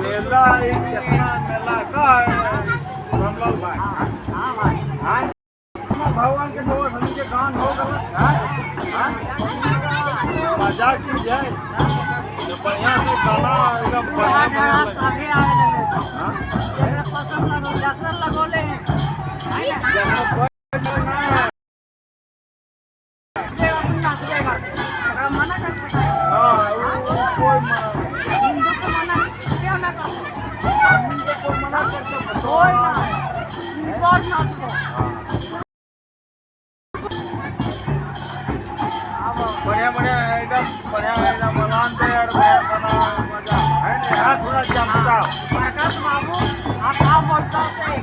मेला कितना मेला का रामलाल भाई हाँ भगवान के दोस्त हम के गान हो गए मजाक चीज है तो बढ़िया से गाना एकदम बढ़िया बढ़िया एकदम मलान पे यार बना मजा है ना थोड़ा चमका बाबू आप बोलता है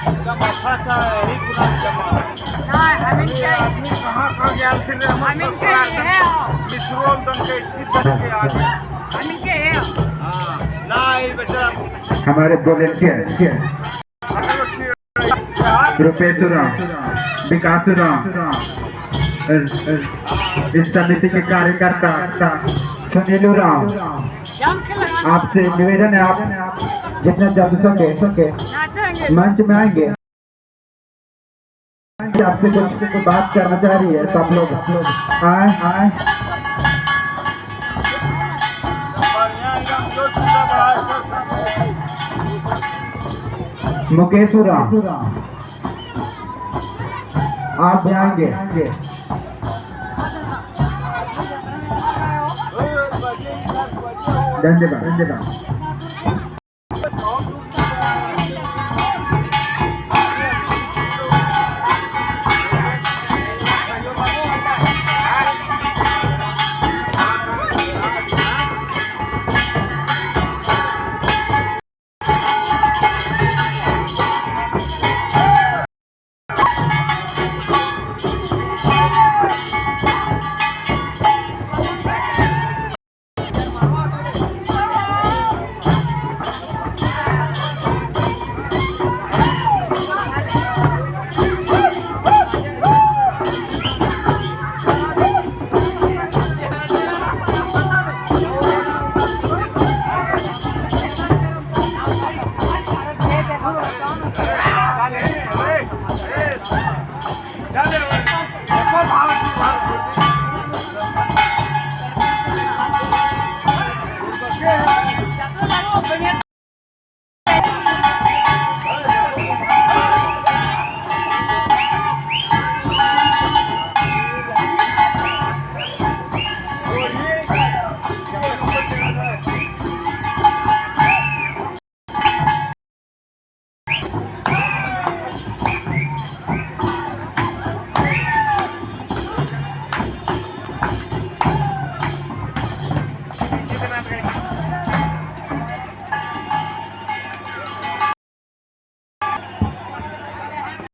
एकदम अच्छा ही पूरा जमा आदमी कहाँ गया फिर मिसरोल बन के के आगे हाँ ना ये बेचारा हमारे वॉलेंटियर प्रोफेसर विकासराम इस समिति के कार्यकर्ता सुनीलू राम आपसे निवेदन है आप जितना जल्द सके मंच में आएंगे आपसे कुछ बात करना चाह रही है तो आप लोग आए मुकेशुरा आप भी आएंगे धन्यवाद